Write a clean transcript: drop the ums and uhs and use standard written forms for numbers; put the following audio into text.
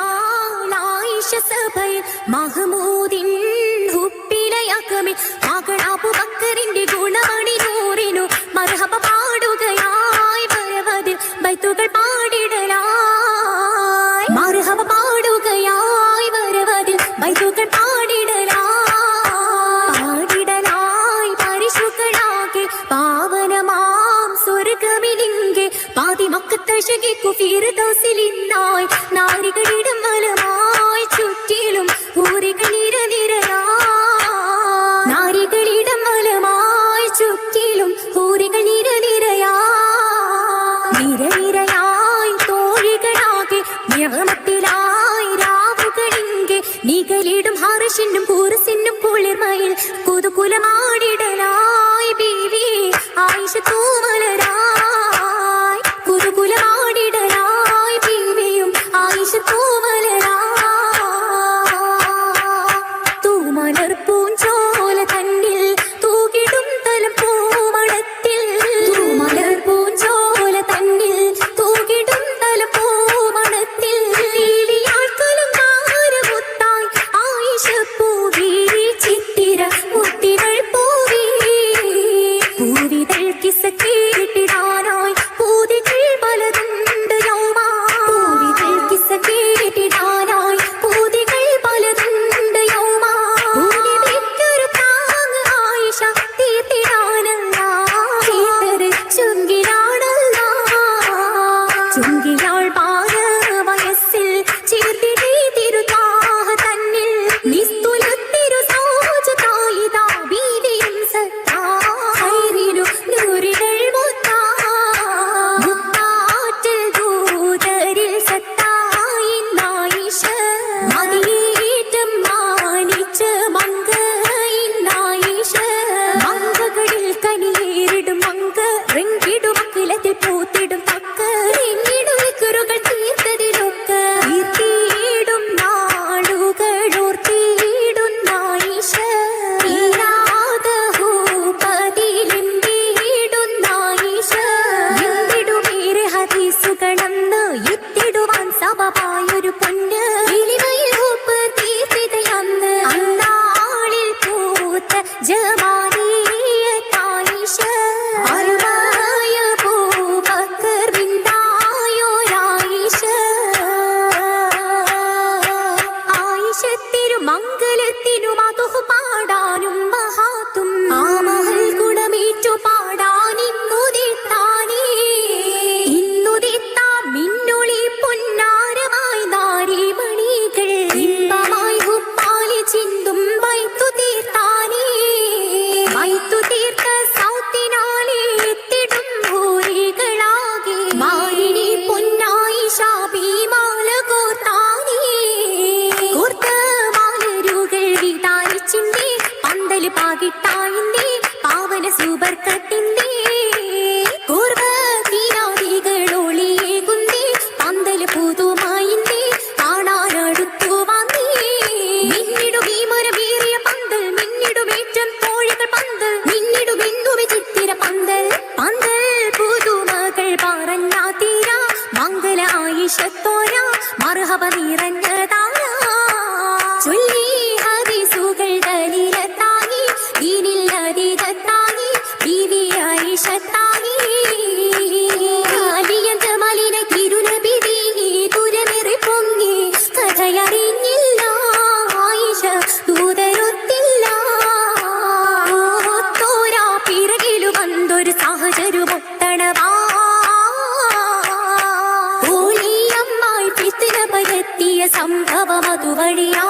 മധുമണിയാളായിഷ സഭയിൽ മഹ്മൂദിൻ ഹുപ്പിലയകമേ മകൾ അബൂബക്കറിന്റെ ഗുണമണി നൂറിനു മർഹബ പാടുകയായി വരവതിൽ ബൈത്തുകൾ പാടിടലായി മർഹബ പാടുകയായി വരവതിൽ ബൈത്തുകൾ പാടിടലായി പരിശുദ്ധനാകെ പാവനമാം സ്വർഗമിലിങ്കെ പാതി മക്കത്തശകിക്കു ഫിർദൗസിലിന്നായി നാരികളിടം വലമായി ചുറ്റിലും ഊരികൾ നിരനിരയായി നാരികളിടം വലമായി ചുറ്റിലും ഊരികൾ നിരനിരയായി തോഴികളാകെ നിയമത്തിലായി രാവുകളിങ്കെ നികലിടും ഹർഷിനും കൂർസിനും കുളിർമയിൽ കുതുകുലമാടിടലായി ബീവി ആയിഷ തൂമലരായി കുതുകുലമാടിടലായി ബീവിയും ആയിഷ തൂമലർ പൂഞ്ചോല തന്നിൽ തൂകിടും തലം പൂമണത്തിൽ തൂമലർ പൂഞ്ചോല തന്നിൽ തൂകിടും തലം പൂമണത്തിൽ ബീവിയാൾക്കലും കാരമുത്തായി ആയിഷ പൂവി ചിത്തിര മുത്തികൾ പൂവിതൾ കിസ കേട്ടിടാനായി പൂതികൾ പലതുണ്ട് യൗമാ പൂവിതൾ കിസ കേട്ടിടാനായി പൂതികൾ പലതുണ്ട് യൗമാ പൂവിതയ്ക്കൊരു താങ്ങ് ആയിഷ തീർത്തിടാനല്ല തീർത്തത് ചുങ്കിലാണല്ല ചുങ്കിലാൾ പാക വയസ്സിൽ ചേർത്തിടേ തിരുതാഹ തന്നിൽ നിസ്തുലത്തിരു സോജതായിതാ ബീവിയും സത്താ ഹൈറിനു നൂറികൾ മുത്താറ്റിൽ ദൂതരിൽ സത്തായി നായിഷ മതിയേറ്റം മാനിച്ച മങ്കയിന്നായിഷ മങ്കകളിൽ കനിയേറിടും മങ്ക റിങ്കിടും അക്കിലത്തിൽ പൂത്തിടും തക്ക റിങ്ങിടും കുറുകൾ തീർത്തതിലൊക്കെ തീർത്തിയിടും നാളുകളോർത്തിയിടും നായിഷ തീരാത ഹൂപതിലിമ്പിടും നായിഷ എന്തിടുമേറെ ഹദീസുകളെന്ന് എത്തിടുവാൻ സബബായൊരു പൊന്ന് ഇലിമയിൽ ഹൂപ്പ് തീർത്തിതയന്ന് അന്നാളിൽ പൂത്ത ജമാലിയത്തായിഷ അറുമായ അബൂബക്കർ ബിന്തായോരായിഷ ആയിഷ തിരുമംഗലത്തിനു മധു പാടാനും മഹാത്തും ആ മഹൽ ഗുണമേറ്റു പാടാൻ ഇന്നുദിത്താം മിന്നൊളി പൊന്നാരമായി നാരിമണികൾ ഇമ്പമായി ഹുപ്പാലി ചിന്തും വൈത്തു തീർത്ത സൗത്തിനാലേ എത്തിടും ഭൂരികളാകെ മാരിണി പൊന്നായി ശാബിമാല കോർത്താനേ കോർത്ത മാലരുകൾ വിതാരിച്ചിന്റെ പന്തല് പാകിട്ടായിന്റെ പാവന സൂബർക്കത്തിന്റെ കൂർവ തീരാദികൾ ഒളിയേകുന്നേ പന്തല് പുതുമായിന്റെ കാണാനടുത്തു വന്നേ മിന്നിടുമീ മരമേറിയ പന്തൽ മിന്നിടുമേറ്റം തോഴികൾ പന്തൽ മിന്നിടുമെന്നുമേ ചിത്തിര പന്തൽ പുതുമകൾ പറഞ്ഞാ തീരാ മംഗല ആയിഷത്തോര മർഹബ നിറഞ്ഞതാരാ ചൊല്ലി ഹദീസുകൾ ദലീലത്തായി ദീനിൽ അതീതത്തായി ബീവി ആയിഷ തായി ആലിയ ജമാലിനെ തിരുനബി ദീനി തുരമേറി പൊങ്ങി കഥയറിഞ്ഞില്ല ആയിഷ ദൂതരൊത്തില്ല തോരാ പിറകിലു വന്നൊരു സഹചരുമൊത്തണവാ ഓളിയമ്മായി പിത്തിന പകത്തിയ സംഭവം അതുവഴിയാ